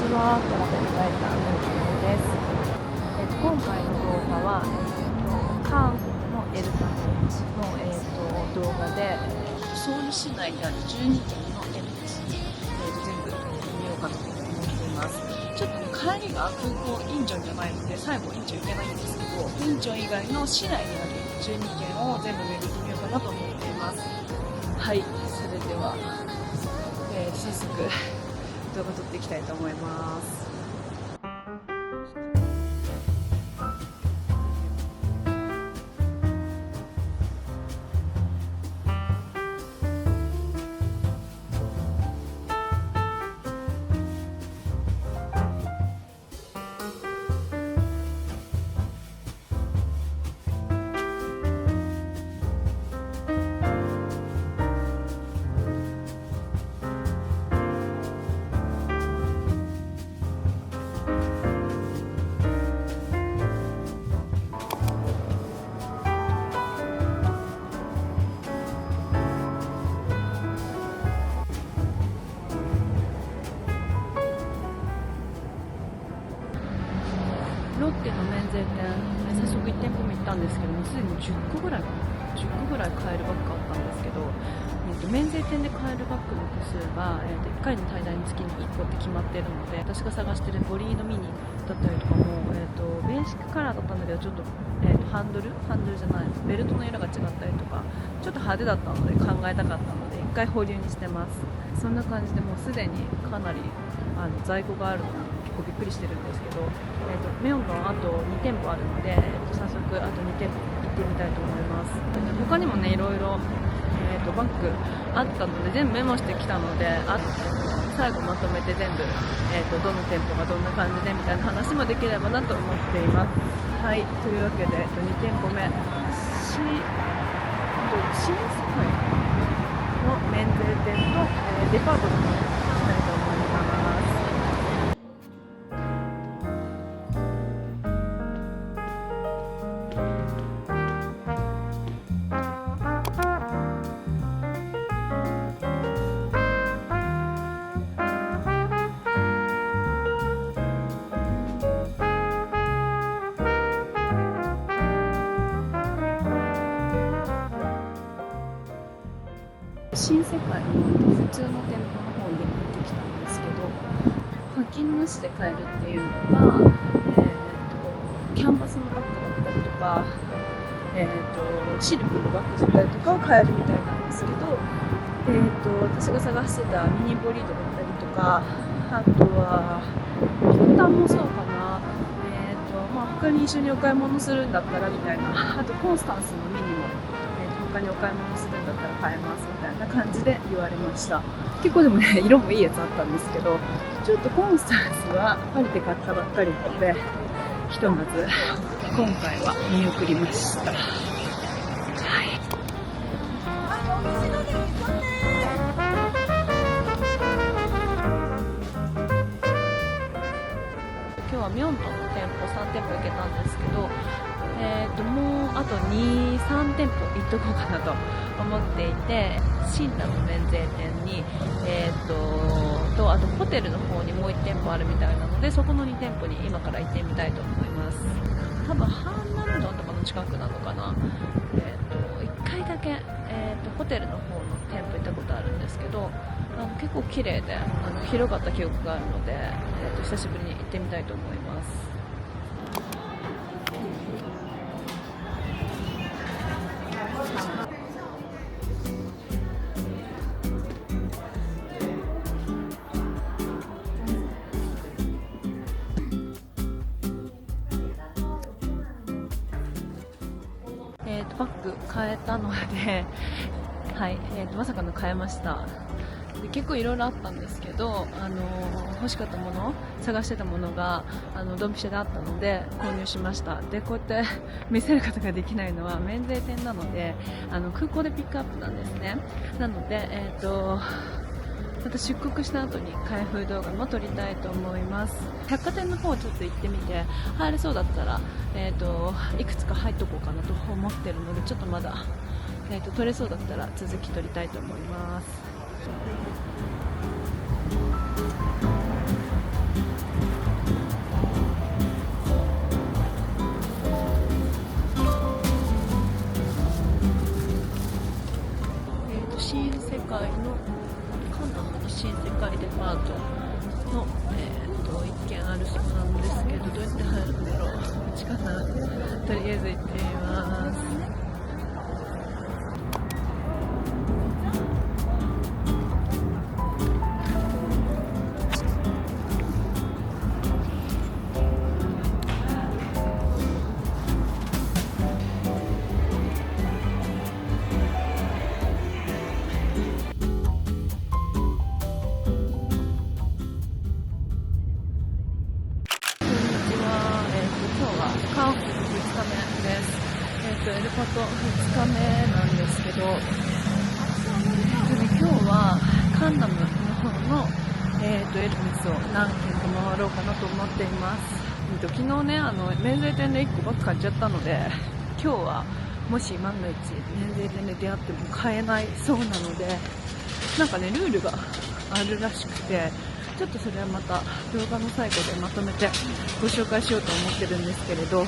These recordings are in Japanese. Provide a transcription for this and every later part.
は、トラベルライターのゆうです。今回の動画は、カンのエルタの、動画で、ソウル市内にある12軒のエルタに、全部見ようかと思っています。ちょっとね、帰りが空港インチョンじゃないので、最後インチョン行けないんですけど、インチョン以外の市内にある12軒を全部巡ってみようかなと思っています。はい、それでは、早速動画撮っていきたいと思います。ロッテの免税店、早速1店舗目行ったんですけども、すでに10個ぐらい買えるバッグあったんですけど、免税店で買えるバッグの個数が、1回の滞在につきに1個って決まっているので、私が探しているボリードミニだったりとかも、ベーシックカラーだったんだけど、ちょっと、ハンドルじゃない、ベルトの色が違ったりとか、ちょっと派手だったので考えたかったので、1回保留にしてます。そんな感じでもうすでにかなり在庫があるのに結構びっくりしてるんですけど、メヨンがあと2店舗あるので、早速あと2店舗行ってみたいと思います。他にもね、いろいろ、バッグあったので全部メモしてきたので、最後まとめて全部、どの店舗がどんな感じでみたいな話もできればなと思っています。はい、というわけで、2店舗目新世界の免税店と、デパートの方に行きたいと思います。新世界の普通の店舗の方に行ってきたんですけど、課金なしで買えるっていうのが、キャンバスのバッグだったりとか、シルクのバッグだったりとかを買えるみたいなんですけど、私が探してたミニボリードだったりとか、あとはキョタンもそうかな、他に一緒にお買い物するんだったらみたいな、あとコンスタンスのミニも他にお買い物するんだったら買えますみたいな感じで言われました。結構でもね、色もいいやつあったんですけど、ちょっとコンスタンスはパリで買ったばっかりなので、ひとまず今回は見送りました。はい。今日はミョンドンの店舗3店舗行けたんですけど、もうあと2、3店舗行っとこうかなと思っていて、シンラの免税店に、あとホテルの方にもう1店舗あるみたいなので、そこの2店舗に今から行ってみたいと思います。多分ハンナムドンとかの近くなのかな。1回だけ、ホテルの方の店舗行ったことあるんですけど、結構綺麗で広かった記憶があるので、久しぶりに行ってみたいと思います。バッグ買えたので、はい、まさかの買えました。で結構いろいろあったんですけど、欲しかったもの、探してたものがドンピシャであったので購入しました。でこうやって見せることができないのは免税店なので、空港でピックアップなんですね。なので、また出国した後に開封動画も撮りたいと思います。百貨店の方ちょっと行ってみて、入れそうだったら、いくつか入っとこうかなと思ってるので、ちょっとまだ、撮れそうだったら続き撮りたいと思います。券あるそうなんですけど、どうやって入るんだろう。こっちかな。とりあえず行ってみます。韓国2日目です。エルパト2日目なんですけど、今日はカンナムの方の、エルメスを何軒か回ろうかなと思っています。昨日ね、免税店で1個ばっか買っちゃったので、今日はもし万が一免税店で出会っても買えないそうなので、なんかね、ルールがあるらしくて、ちょっとそれはまた動画の最後でまとめてご紹介しようと思ってるんですけれど、と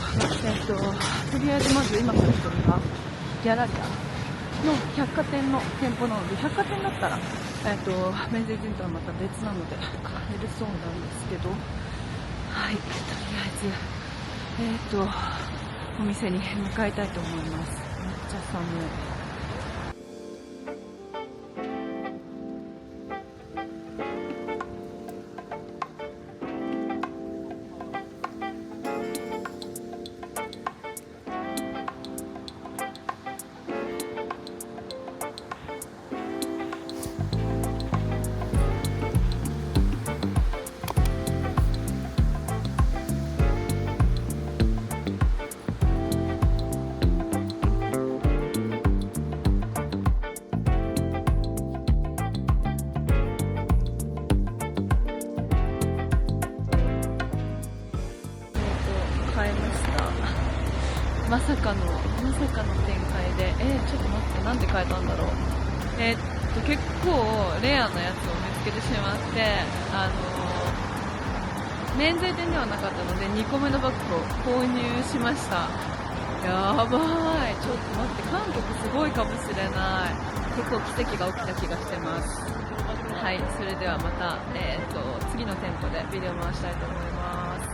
りあえずまず今から行くのがギャラリアの百貨店の店舗なので、百貨店だったら、免税店とはまた別なので買えるそうなんですけど、はい、とりあえず、お店に向かいたいと思います。めっちゃ寒い。買いました。まさかの展開で、ちょっと待って、なんで買えたんだろう。結構レアなやつを見つけてしまって、免税店ではなかったので2個目のバッグを購入しました。やばい、ちょっと待って、韓国すごいかもしれない。結構奇跡が起きた気がしてます。はい、それではまた、次の店舗でビデオ回したいと思います。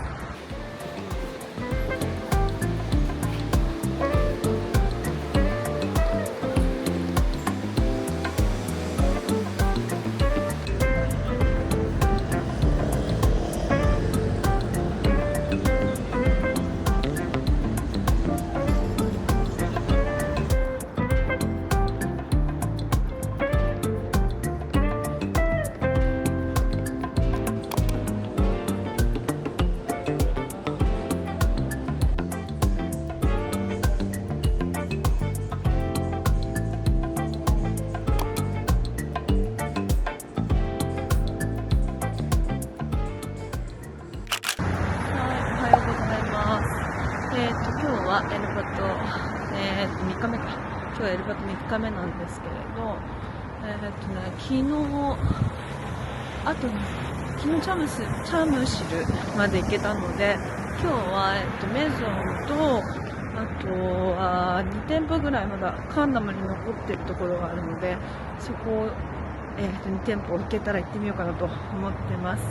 今日はエルバト、3日目か。今日はエルバト3日目なんですけれど、昨日チャムシルまで行けたので、今日は、メゾンと、あとは2店舗ぐらいまだカンナムに残っているところがあるので、そこを、2店舗行けたら行ってみようかなと思ってます。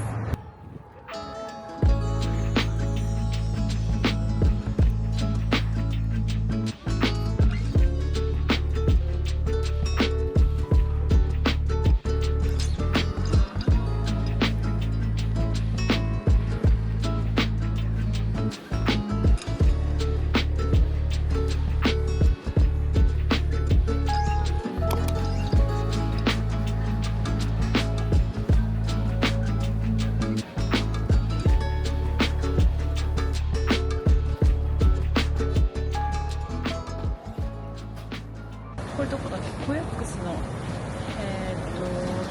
これどこだっけ、コヤックスの、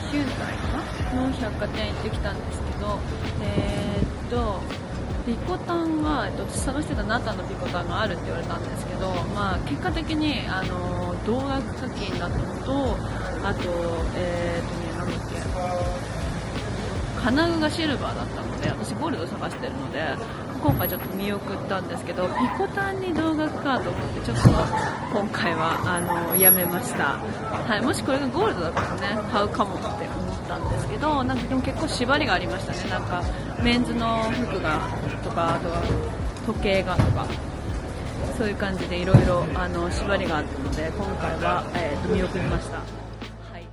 ヒュンダイかなの百貨店行ってきたんですけど、ピコタンは、私探してたナタのピコタンがあるって言われたんですけど、まあ、結果的に、同額課金だったのと、あと、なんだっけ、金具がシルバーだったので、私ゴールド探してるので、今回ちょっと見送ったんですけど、ピコタンに同額かと思ってちょっと今回はやめました。はい、もしこれがゴールドだったらね買うかもって思っったんですけど、なんかでも結構縛りがありましたね。なんかメンズの服がとか、あとは時計がとか、そういう感じでいろいろ縛りがあったので、今回は、見送りました。はい。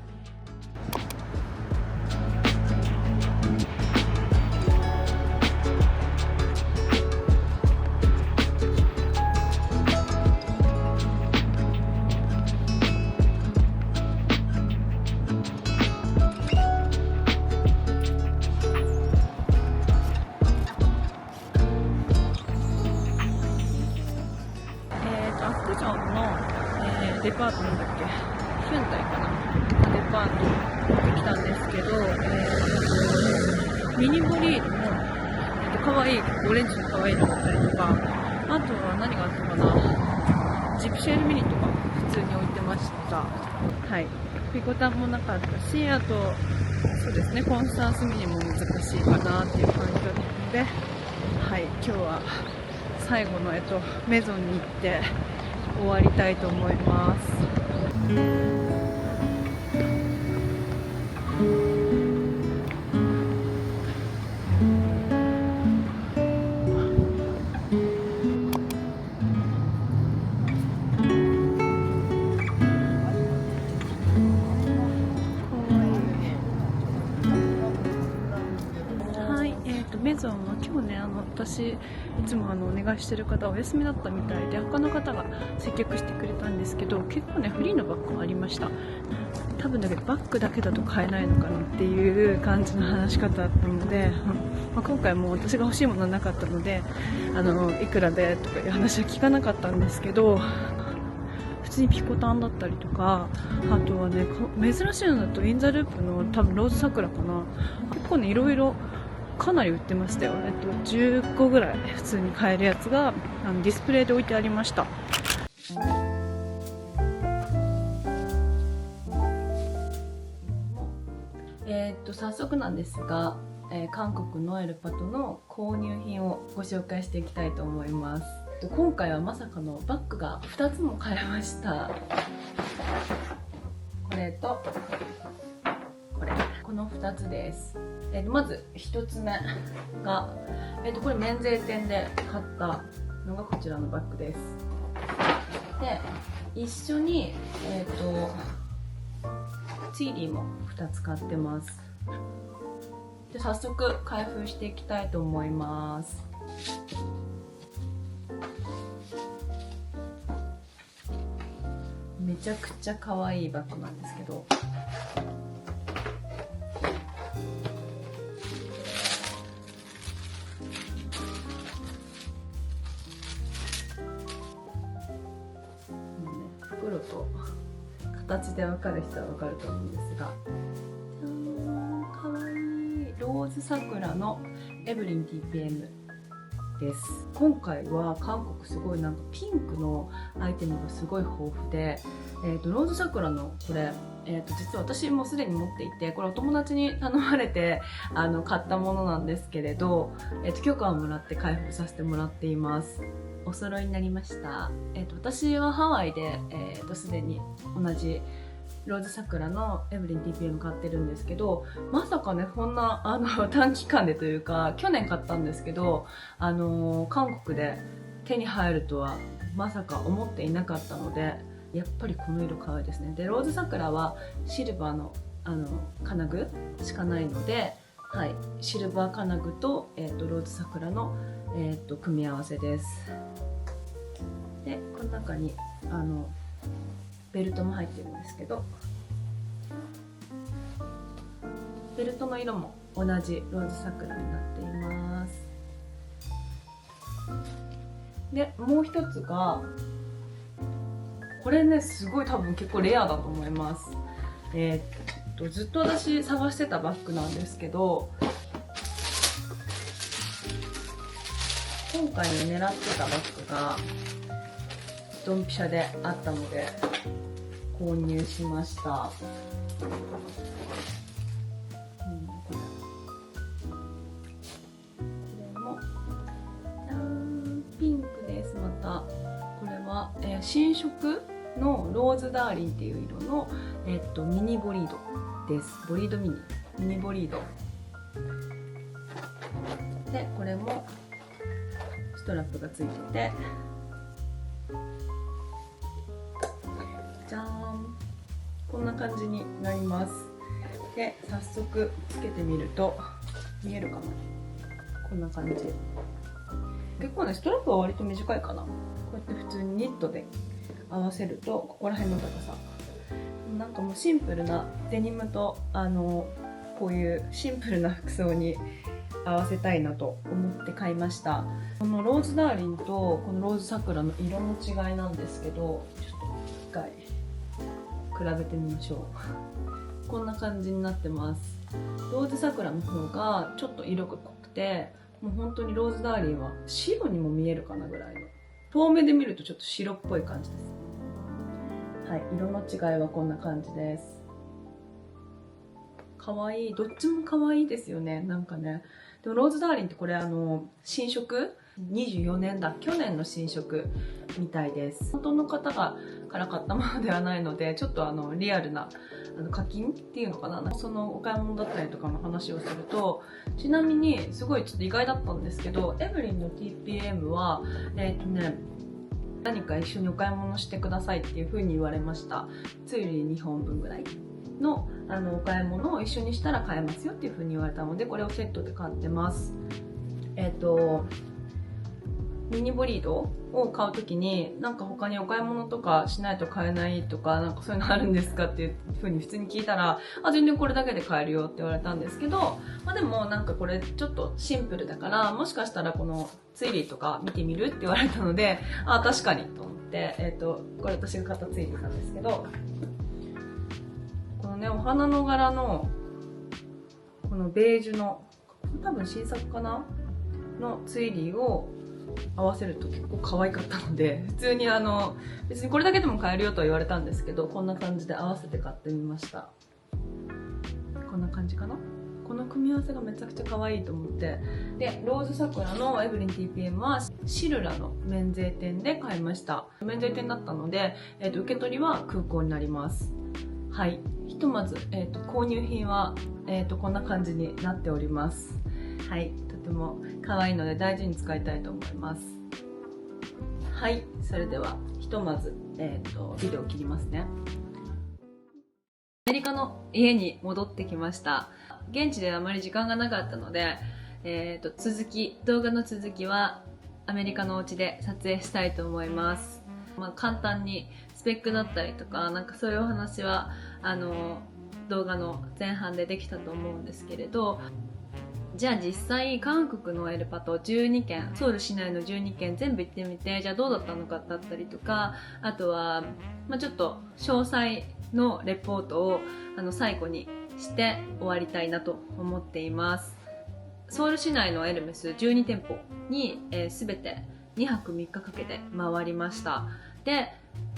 アップジョンの、デパートなんだっけ、ヒュンダイかな、デパート行ってきたんですけど、ミニボリードの、可愛いオレンジの可愛いのだったりとか、あとは何があったかな、ジプシェルミニとか普通に置いてました。はい。ピコタンもなかったし、あとそうですね、コンスタンスミニも難しいかなっていう感じだったので、はい、今日は最後のメゾンに行って終わりたいと思います。メゾンは今日ね、私いつもお願いしてる方お休みだったみたいで、他の方が接客してくれたんですけど、結構ねフリーのバッグもありました。多分だけどバッグだけだと買えないのかなっていう感じの話し方だったので、今回も私が欲しいものはなかったので、いくらでとかいう話は聞かなかったんですけど、普通にピコタンだったりとか、あとはね珍しいのだとインザループの多分ローズ桜かな、結構ねいろいろかなり売ってましたよ。10個ぐらい普通に買えるやつがディスプレイで置いてありました。早速なんですが、韓国のエルパトの購入品をご紹介していきたいと思います。今回はまさかのバッグが2つも買えました。これとこの2つです。まず1つ目が、これ免税店で買ったのがこちらのバッグです。で、一緒にツイリーも2つ買ってます。で、早速開封していきたいと思います。めちゃくちゃ可愛いバッグなんですけど、袋と形で分かる人は分かると思うんですが、かわいいローズ桜のエブリン TPM です。今回は韓国すごいなんかピンクのアイテムがすごい豊富で、ローズ桜のこれ、実は私もすでに持っていて、これお友達に頼まれて買ったものなんですけれど、許可をもらって開封させてもらっています。お揃いになりました。私はハワイですでに同じローズ桜のエブリン TPM 買ってるんですけど、まさかねこんな短期間でというか、去年買ったんですけど、韓国で手に入るとはまさか思っていなかったので、やっぱりこの色可愛いですね。で、ローズ桜はシルバーの金具しかないので、はい、シルバー金具と、ローズ桜の、組み合わせです。で、この中にベルトも入ってるんですけど、ベルトの色も同じローズ桜になっています。で、もう一つがこれね、すごい多分結構レアだと思います。ずっと私探してたバッグなんですけど、今回ね狙ってたバッグがドンピシャであったので購入しました。これもピンクです。またこれは、新色のローズダーリンっていう色の、ミニボリードです。ボリードミニミニボリードで、これもストラップがついてて、じゃーん、こんな感じになります。で、早速つけてみると見えるかな、こんな感じ。結構ね、ストラップは割と短いかな。こうやって普通にニットで合わせると、ここら辺の高さ、なんかもうシンプルなデニムとこういうシンプルな服装に合わせたいなと思って買いました。このローズダーリンとこのローズ桜の色の違いなんですけど、ちょっと一回比べてみましょう。こんな感じになってます。ローズ桜の方がちょっと色が濃くて、もう本当にローズダーリンは白にも見えるかなぐらいの、遠目で見るとちょっと白っぽい感じです。はい、色の違いはこんな感じです。かわいい。どっちもかわいいですよね。なんかね。でもローズダーリンってこれ新色24年だ。去年の新色みたいです。本当の方から買ったものではないので、ちょっとリアルな課金っていうのかな。そのお買い物だったりとかの話をすると、ちなみにすごいちょっと意外だったんですけど、エブリンの TPM は、何か一緒にお買い物してくださいっていう風に言われました。ツイリー2本分ぐらいのお買い物を一緒にしたら買えますよっていう風に言われたので、これをセットで買ってます。ミニボリードを買うときに、なんか他にお買い物とかしないと買えないとか、なんかそういうのあるんですかっていう風に普通に聞いたら、全然これだけで買えるよって言われたんですけど、でもなんかこれちょっとシンプルだから、もしかしたらこのツイリーとか見てみるって言われたので、確かにと思って、これ私が買ったツイリーなんですけど、このね、お花の柄の、このベージュの、多分新作かなのツイリーを合わせると結構可愛かったので、普通に別にこれだけでも買えるよとは言われたんですけど、こんな感じで合わせて買ってみました。こんな感じかな。この組み合わせがめちゃくちゃ可愛いと思って。で、ローズ桜のエブリン TPM はシルラの免税店で買いました。免税店だったので、受け取りは空港になります。はい。ひとまず、購入品は、こんな感じになっております。はい。とても可愛いので大事に使いたいと思います。はい。それでは、ひとまず、ビデオを切りますね。アメリカの家に戻ってきました。現地であまり時間がなかったので、動画の続きはアメリカのお家で撮影したいと思います。簡単にスペックだったりとか、なんかそういうお話は、動画の前半でできたと思うんですけれど、じゃあ実際韓国のエルパト12県、ソウル市内の12県全部行ってみて、じゃあどうだったのかだったりとか、あとは、ちょっと詳細のレポートを最後にして終わりたいなと思っています。ソウル市内のエルメス12店舗に、全て2泊3日かけて回りました。で、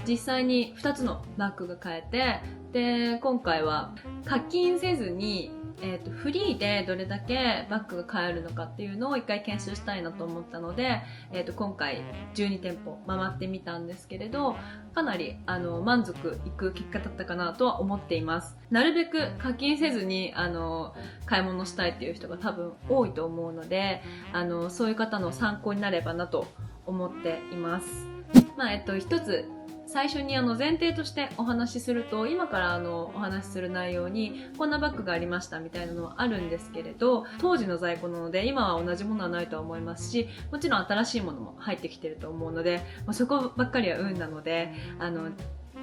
実際に2つのバッグが買えて、で、今回は課金せずにフリーでどれだけバッグが買えるのかっていうのを一回検証したいなと思ったので、今回12店舗回ってみたんですけれど、かなり満足いく結果だったかなとは思っています。なるべく課金せずに買い物したいっていう人が多分多いと思うので、そういう方の参考になればなと思っています。一つ最初に前提としてお話しすると、今からお話しする内容にこんなバッグがありましたみたいなのはあるんですけれど、当時の在庫なので今は同じものはないとは思いますし、もちろん新しいものも入ってきてると思うので、そこばっかりは運なので、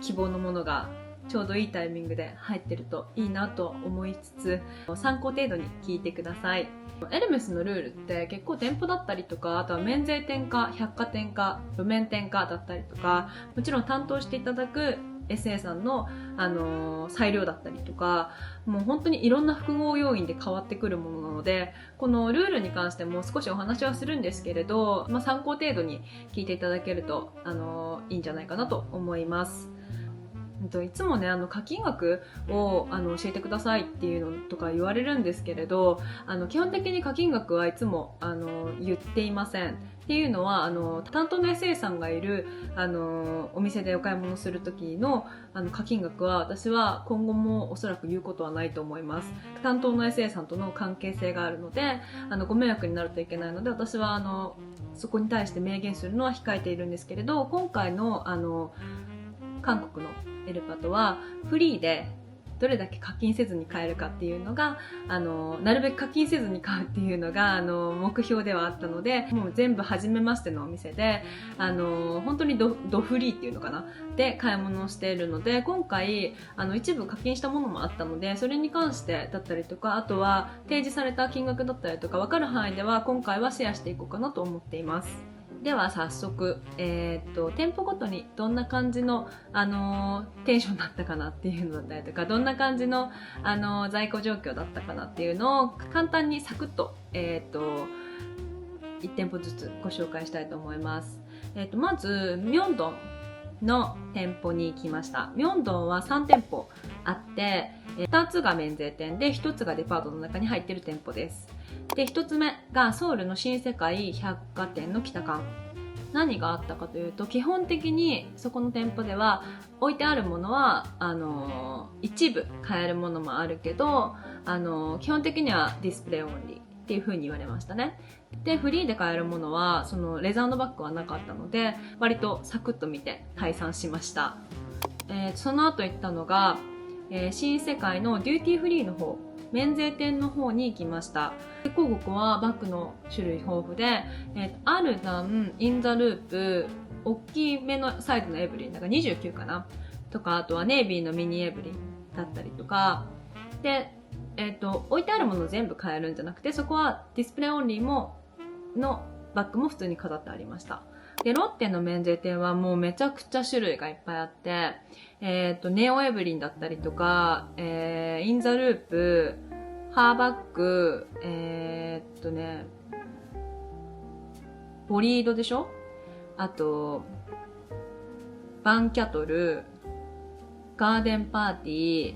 希望のものがちょうどいいタイミングで入ってるといいなと思いつつ、参考程度に聞いてください。エルメスのルールって結構店舗だったりとか、あとは免税店か百貨店か路面店かだったりとか、もちろん担当していただく SA さんの、裁量だったりとか、もう本当にいろんな複合要因で変わってくるものなので、このルールに関しても少しお話はするんですけれど、参考程度に聞いていただけるといいんじゃないかなと思います。いつもね、課金額を教えてくださいっていうのとか言われるんですけれど、基本的に課金額はいつも言っていません。っていうのは担当の SA さんがいるお店でお買い物する時の課金額は、私は今後もおそらく言うことはないと思います。担当の SA さんとの関係性があるので、ご迷惑になるといけないので、私はそこに対して明言するのは控えているんですけれど、今回の韓国のエルパトはフリーでどれだけ課金せずに買えるかっていうのがなるべく課金せずに買うっていうのが目標ではあったので、もう全部初めましてのお店で本当にドフリーっていうのかなで買い物をしているので、今回一部課金したものもあったので、それに関してだったりとか、あとは提示された金額だったりとか分かる範囲では今回はシェアしていこうかなと思っています。では早速、店舗ごとにどんな感じの、テンションだったかなっていうのだったりとか、どんな感じの、在庫状況だったかなっていうのを簡単にサクッと、1店舗ずつご紹介したいと思います。まず、ミョンドンの店舗に行きました。ミョンドンは3店舗あって、2つが免税店で、1つがデパートの中に入っている店舗です。で、1つ目がソウルの新世界百貨店の北館。何があったかというと、基本的にそこの店舗では置いてあるものは一部買えるものもあるけど、基本的にはディスプレイオンリーっていう風に言われましたね。で、フリーで買えるものはそのレザーのバッグはなかったので、割とサクッと見て退散しました。その後行ったのが、新世界のデューティーフリーの方、免税店の方に行きました。で、ここはバッグの種類豊富で、アルダン、インザループ、大きめのサイズのエブリン、だから29かなとか、あとはネイビーのミニエブリンだったりとか、で、置いてあるもの全部買えるんじゃなくて、そこはディスプレイオンリーのバッグも普通に飾ってありました。で、ロッテの免税店はもうめちゃくちゃ種類がいっぱいあって、ネオエブリンだったりとか、インザループ、ハーバッグ、ボリードでしょ？あと、バンキャトル、ガーデンパーティー、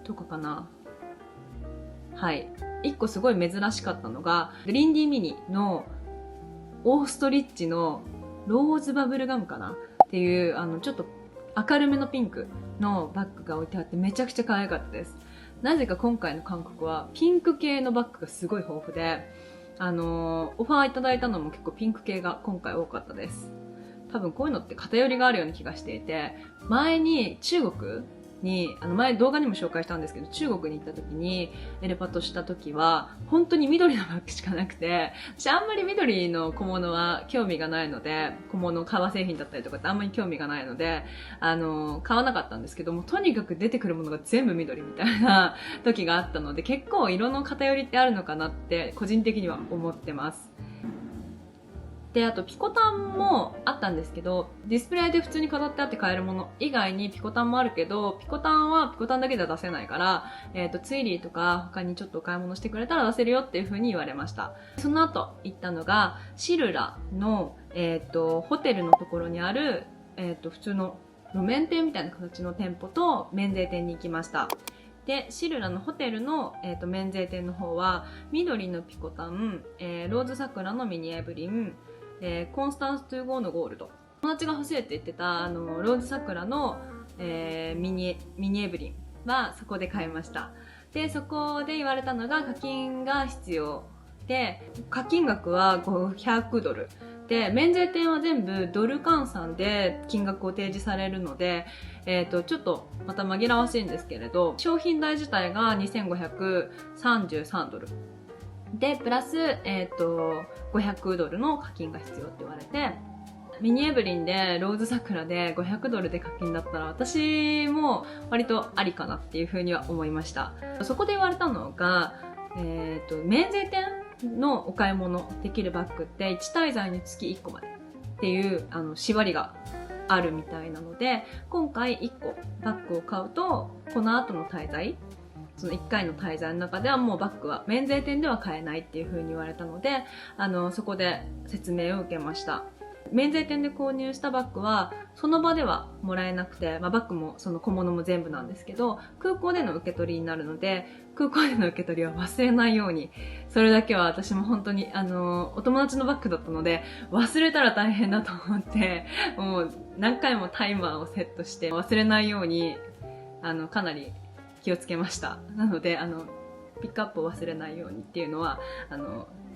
とかかな。はい。一個すごい珍しかったのが、リンディミニのオーストリッチのローズバブルガムかなっていう、ちょっと明るめのピンクのバッグが置いてあってめちゃくちゃ可愛かったです。なぜか今回の韓国はピンク系のバッグがすごい豊富で、オファーいただいたのも結構ピンク系が今回多かったです。多分こういうのって偏りがあるような気がしていて、前に中国に、前動画にも紹介したんですけど、中国に行った時に、エレパトした時は、本当に緑のバッグしかなくて、私あんまり緑の小物は興味がないので、小物、革製品だったりとかってあんまり興味がないので、買わなかったんですけども、とにかく出てくるものが全部緑みたいな時があったので、結構色の偏りってあるのかなって、個人的には思ってます。で、あとピコタンもあったんですけど、ディスプレイで普通に飾ってあって買えるもの以外にピコタンもあるけど、ピコタンはピコタンだけでは出せないから、ツイリーとか他にちょっとお買い物してくれたら出せるよっていう風に言われました。その後行ったのが、シルラの、ホテルのところにある、普通の路面店みたいな形の店舗と免税店に行きました。で、シルラのホテルの、免税店の方は、緑のピコタン、ローズ桜のミニエブリン、コンスタンス25のゴールド。友達が欲しいって言ってた、ローズ桜の、ミニエブリンはそこで買いました。で、そこで言われたのが課金が必要で、課金額は500ドル。で、免税店は全部ドル換算で金額を提示されるので、ちょっとまた紛らわしいんですけれど、商品代自体が2533ドル。で、プラス、500ドルの課金が必要って言われて、ミニエブリンでローズ桜で500ドルで課金だったら私も割とありかなっていうふうには思いました。そこで言われたのが、免税店のお買い物できるバッグって1滞在につき1個までっていう縛りがあるみたいなので、今回1個バッグを買うとこの後の滞在、その1回の滞在の中ではもうバッグは免税店では買えないっていう風に言われたので、そこで説明を受けました。免税店で購入したバッグはその場ではもらえなくて、バッグもその小物も全部なんですけど、空港での受け取りになるので、空港での受け取りは忘れないように、それだけは私も本当にお友達のバッグだったので、忘れたら大変だと思って、もう何回もタイマーをセットして忘れないように、かなり気をつけました。なので、ピックアップを忘れないようにっていうのは、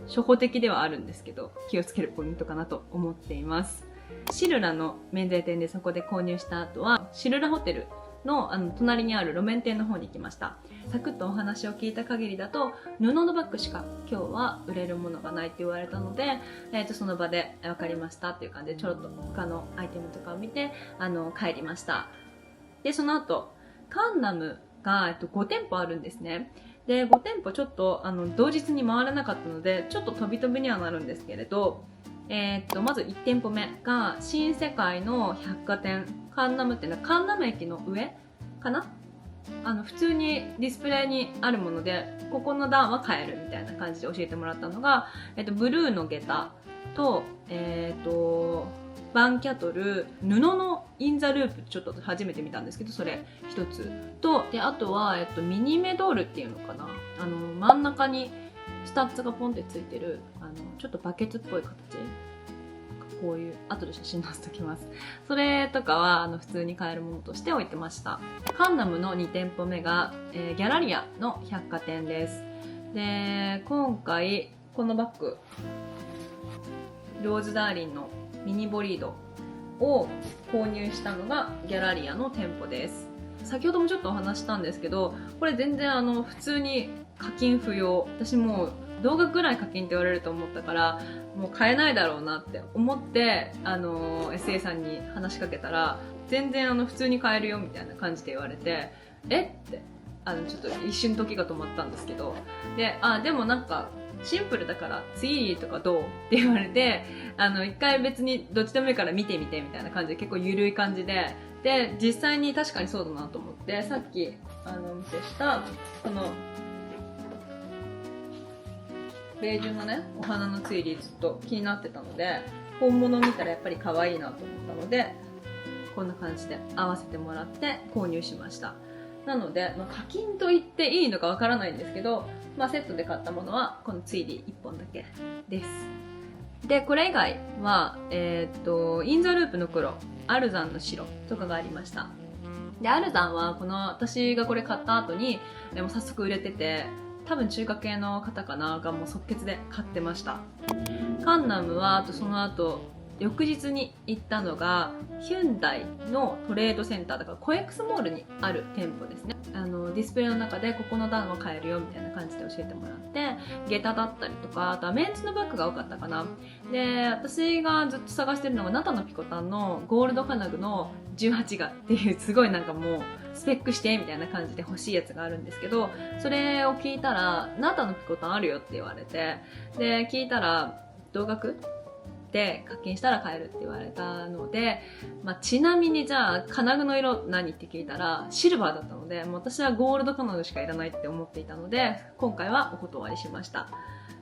初歩的ではあるんですけど、気をつけるポイントかなと思っています。シルラの免税店でそこで購入した後は、シルラホテルの隣にある路面店の方に行きました。サクッとお話を聞いた限りだと、布のバッグしか今日は売れるものがないって言われたので、その場で分かりましたっていう感じで、ちょろっと他のアイテムとかを見て、帰りました。で、その後、カンナムが、5店舗あるんですね。で、5店舗ちょっと、同日に回れなかったので、ちょっと飛び飛びにはなるんですけれど、まず1店舗目が、新世界の百貨店、カンナムっていうのは、カンナム駅の上かな？普通にディスプレイにあるもので、ここの段は買えるみたいな感じで教えてもらったのが、ブルーの下駄と、バンキャトル、布のインザループちょっと初めて見たんですけど、それ一つと、で、あとは、ミニメドールっていうのかな、真ん中にスタッツがポンってついてる、ちょっとバケツっぽい形、こういう、後で写真載せときます。それとかは、普通に買えるものとして置いてました。カンナムの2店舗目が、ギャラリアの百貨店です。で、今回、このバッグ、ローズダーリンのミニボリードを購入したのがギャラリアの店舗です。先ほどもちょっとお話したんですけど、これ全然普通に課金不要。私もう動画ぐらい課金って言われると思ったから、もう買えないだろうなって思って、SA さんに話しかけたら、全然普通に買えるよみたいな感じで言われて、えって、ちょっと一瞬時が止まったんですけど、で、でもなんか、シンプルだからツイーリーとかどうって言われて、一回別にどっちでもいいから見てみてみたいな感じで結構緩い感じで、で、実際に確かにそうだなと思って、さっき、お見せした、この、ベージュのね、お花のツイーリーずっと気になってたので、本物を見たらやっぱり可愛いなと思ったので、こんな感じで合わせてもらって購入しました。なので、課金と言っていいのかわからないんですけど、セットで買ったものはこのツイリー1本だけです。で、これ以外は、インザループの黒、アルザンの白とかがありました。で、アルザンはこの私がこれ買った後に、もう早速売れてて、多分中華系の方かながもう即決で買ってました。カンナムは、その後、翌日に行ったのがヒュンダイのトレードセンターだからコエクスモールにある店舗ですね。ディスプレイの中でここの段は買えるよみたいな感じで教えてもらって、下駄だったりとか、あとはメンツのバッグが多かったかな。で、私がずっと探してるのがナタのピコタンのゴールド金具の18がっていうすごいなんかもうスペックしてみたいな感じで欲しいやつがあるんですけど、それを聞いたらナタのピコタンあるよって言われて、で、聞いたら同額で課金したら買えるって言われたので、ちなみにじゃあ金具の色何って聞いたらシルバーだったので、もう私はゴールド金具しかいらないって思っていたので、今回はお断りしました。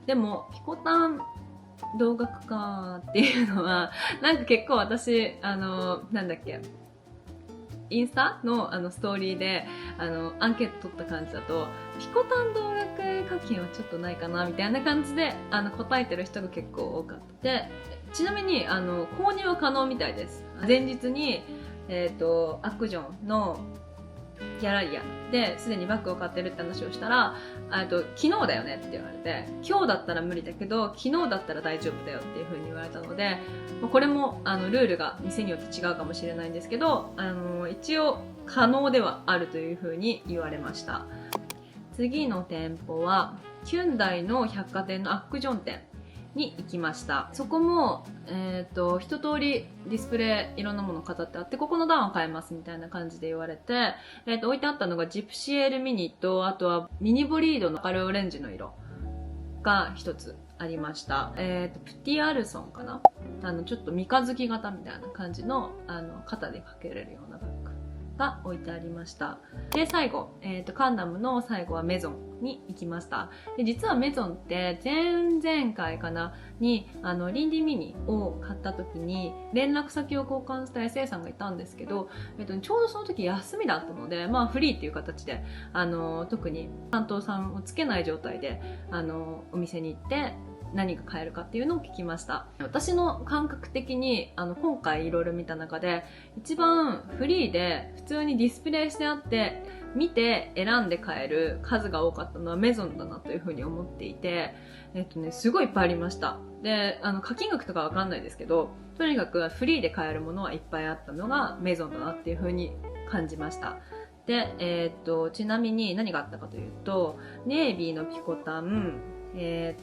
でもピコタン同額かっていうのはなんか結構私なんだっけ、インスタのストーリーでアンケート取った感じだと、ピコタン同額課金はちょっとないかなみたいな感じで答えてる人が結構多かった。で、ちなみに購入は可能みたいです。前日にアックジョンのギャラリアですでにバッグを買ってるって話をしたら、昨日だよねって言われて、今日だったら無理だけど昨日だったら大丈夫だよっていう風に言われたので、これもルールが店によって違うかもしれないんですけど、一応可能ではあるという風に言われました。次の店舗はヒュンダイの百貨店のアックジョン店に行きました。そこも、一通りディスプレイいろんなもの飾ってあって、ここの段は買えますみたいな感じで言われて、置いてあったのがジプシエールミニと、あとはミニボリードの明るいオレンジの色が一つありました。プティアルソンかな、ちょっと三日月型みたいな感じの、肩でかけれるようなバッグが置いてありました。で、最後、カンナムの最後はメゾンに行きました。で、実はメゾンって前々回かなに、リンディミニを買った時に連絡先を交換した SA さんがいたんですけど、ちょうどその時休みだったので、まあフリーっていう形で、特に担当さんをつけない状態で、お店に行って、何が買えるかっていうのを聞きました。私の感覚的に今回いろいろ見た中で一番フリーで普通にディスプレイしてあって見て選んで買える数が多かったのはメゾンだなというふうに思っていて、すごいいっぱいありました。で、課金額とかわかんないですけど、とにかくフリーで買えるものはいっぱいあったのがメゾンだなっていうふうに感じました。で、ちなみに何があったかというと、ネイビーのピコタン、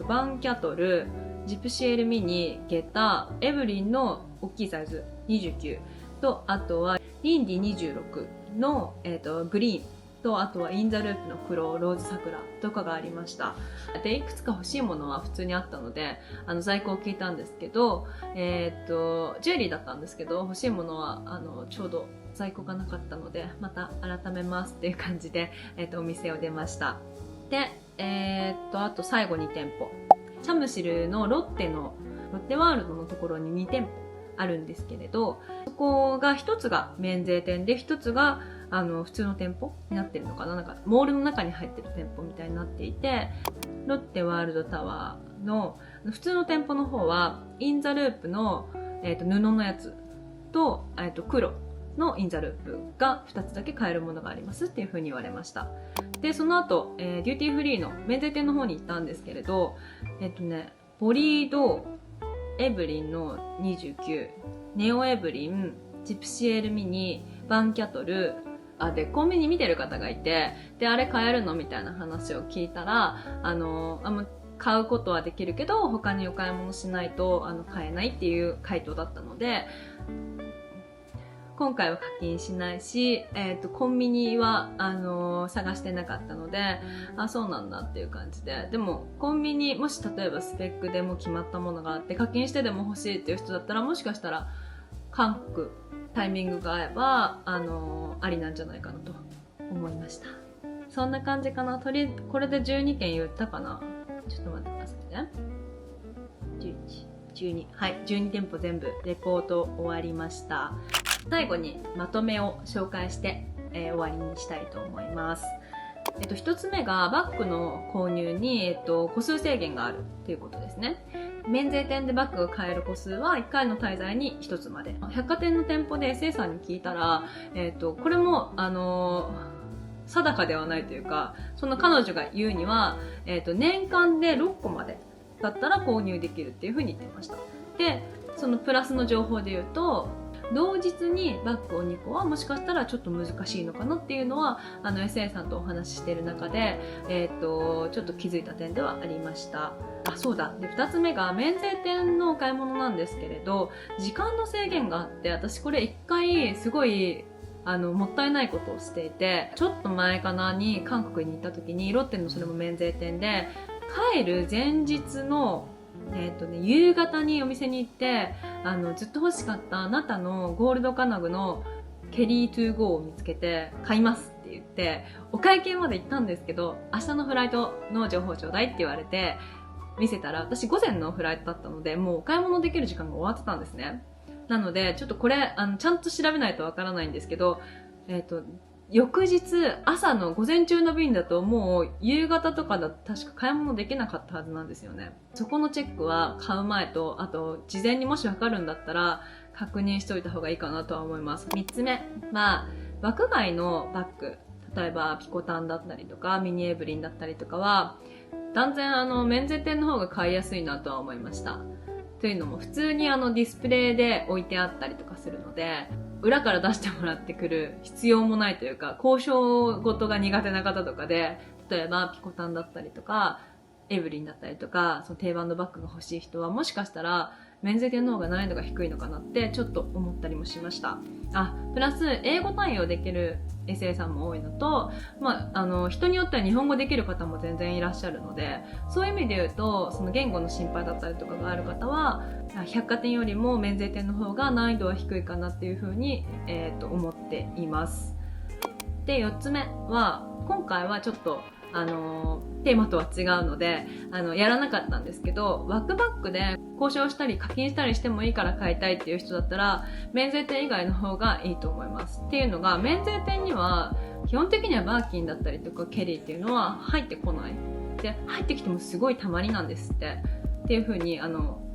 バンキャトル、ジプシエルミニ、ゲタ、エブリンの大きいサイズ29と、あとはリンディ26の、グリーンと、あとはインザループの黒、ローズ桜とかがありました。で、いくつか欲しいものは普通にあったので、在庫を聞いたんですけど、ジュエリーだったんですけど、欲しいものはちょうど在庫がなかったので、また改めますっていう感じで、お店を出ました。で、あと最後2店舗。チャムシルのロッテワールドのところに2店舗あるんですけれど、そこが1つが免税店で、1つが普通の店舗になってるのかな、なんかモールの中に入ってる店舗みたいになっていて、ロッテワールドタワーの普通の店舗の方はインザループの、布のやつと、黒のインザループが2つだけ買えるものがありますっていう風に言われました。で、その後、デューティーフリーの免税店の方に行ったんですけれど、ボリード、エブリンの29、ネオエブリン、ジプシエルミニ、バンキャトル、で、コンビニ見てる方がいて、で、あれ買えるのみたいな話を聞いたら、買うことはできるけど、他にお買い物しないと、買えないっていう回答だったので、今回は課金しないし、コンビニは、探してなかったので、そうなんだっていう感じで。でも、コンビニ、もし例えばスペックでも決まったものがあって、課金してでも欲しいっていう人だったら、もしかしたら、韓国、タイミングが合えば、ありなんじゃないかなと思いました。そんな感じかな。これで12件言ったかな。ちょっと待ってくださいね。11、12。はい、12店舗全部レポート終わりました。最後にまとめを紹介して、終わりにしたいと思います。一つ目がバッグの購入に、個数制限があるということですね。免税店でバッグが買える個数は1回の滞在に1つまで。百貨店の店舗で SA さんに聞いたら、これも、定かではないというか、その彼女が言うには、年間で6個までだったら購入できるっていうふうに言ってました。で、そのプラスの情報で言うと、同日にバッグを2個はもしかしたらちょっと難しいのかなっていうのはSA さんとお話ししている中で、ちょっと気づいた点ではありました。そうだ。で、2つ目が免税店のお買い物なんですけれど、時間の制限があって、私これ1回すごいもったいないことをしていて、ちょっと前かなに韓国に行った時にロッテのそれも免税店で帰る前日の夕方にお店に行って、ずっと欲しかったあなたのゴールド金具のケリートゥーゴーを見つけて買いますって言って、お会計まで行ったんですけど、明日のフライトの情報ちょうだいって言われて、見せたら、私午前のフライトだったので、もうお買い物できる時間が終わってたんですね。なので、ちょっとこれ、ちゃんと調べないとわからないんですけど、翌日、朝の午前中の便だともう夕方とかだと確か買い物できなかったはずなんですよね。そこのチェックは買う前と、あと事前にもしわかるんだったら確認しておいた方がいいかなとは思います。3つ目。枠外のバッグ、例えばピコタンだったりとか、ミニエブリンだったりとかは、断然免税店の方が買いやすいなとは思いました。というのも普通にディスプレイで置いてあったりとかするので、裏から出してもらってくる必要もないというか、交渉事が苦手な方とかで、例えばピコタンだったりとか、エブリンだったりとか、その定番のバッグが欲しい人はもしかしたら免税店の方が難易度が低いのかなってちょっと思ったりもしました。プラス英語対応できる SA さんも多いのと、人によっては日本語できる方も全然いらっしゃるので、そういう意味で言うと、その言語の心配だったりとかがある方は、百貨店よりも免税店の方が難易度は低いかなっていうふうに、思っています。で、4つ目は、今回はちょっと、テーマとは違うので、やらなかったんですけど、ワークバックで交渉したり課金したりしてもいいから買いたいっていう人だったら、免税店以外の方がいいと思います。っていうのが、免税店には、基本的にはバーキンだったりとかケリーっていうのは入ってこない。で、入ってきてもすごいたまりなんですって。っていう風に、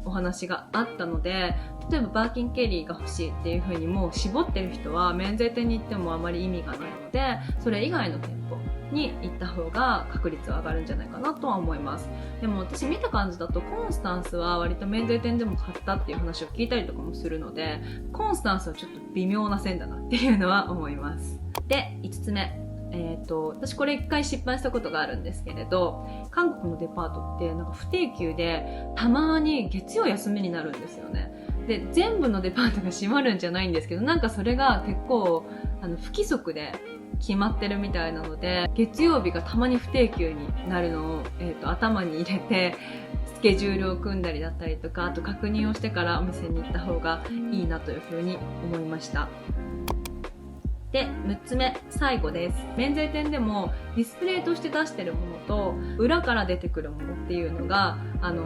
お話があったので、例えばバーキンケリーが欲しいっていう風にもう絞ってる人は免税店に行ってもあまり意味がないので、それ以外の店舗に行った方が確率は上がるんじゃないかなとは思います。でも私見た感じだとコンスタンスは割と免税店でも買ったっていう話を聞いたりとかもするので、コンスタンスはちょっと微妙な線だなっていうのは思います。で、5つ目。私これ一回失敗したことがあるんですけれど、韓国のデパートってなんか不定休でたまに月曜休みになるんですよね。で、全部のデパートが閉まるんじゃないんですけど、なんかそれが結構不規則で決まってるみたいなので、月曜日がたまに不定休になるのを、頭に入れてスケジュールを組んだりだったりとか、あと確認をしてからお店に行った方がいいなというふうに思いました。で、6つ目、最後です。免税店でもディスプレイとして出してるものと裏から出てくるものっていうのが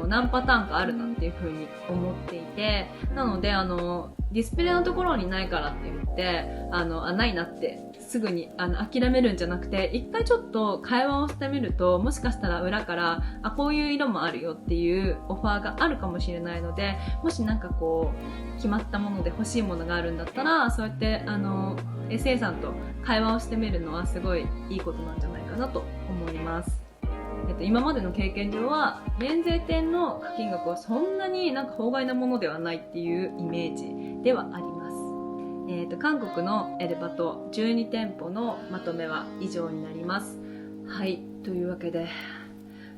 何パターンかあるなっていう風に思っていて、なのでディスプレイのところにないからって言ってないなってすぐに諦めるんじゃなくて、一回ちょっと会話をしてみると、もしかしたら裏からこういう色もあるよっていうオファーがあるかもしれないので、もしなんかこう決まったもので欲しいものがあるんだったら、そうやってSA さんと会話をしてみるのはすごいいいことなんじゃないかなと思います。今までの経験上は免税店の課金額はそんなになんか法外なものではないっていうイメージではあります。韓国のエルバト12店舗のまとめは以上になります。はい、というわけで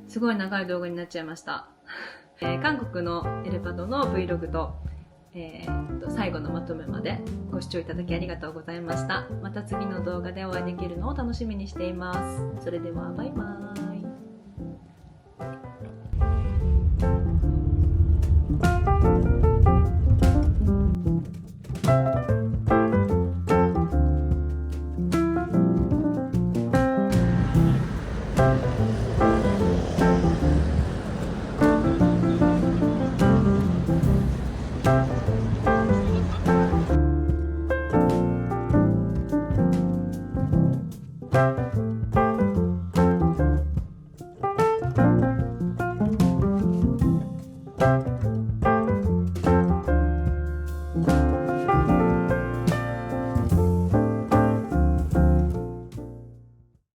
すごい長い動画になっちゃいました。韓国のエルバトの Vlog と最後のまとめまでご視聴いただきありがとうございました。また次の動画でお会いできるのを楽しみにしています。それではバイバーイ。